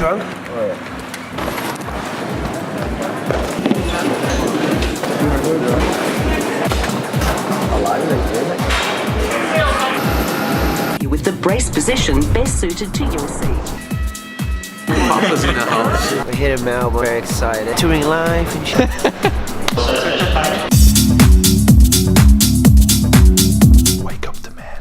one? Oh, yeah. I like it. With the brace position best suited to your seat. Papa's in the house. We're here in Melbourne, very excited. Touring live and shit. Wake up the man.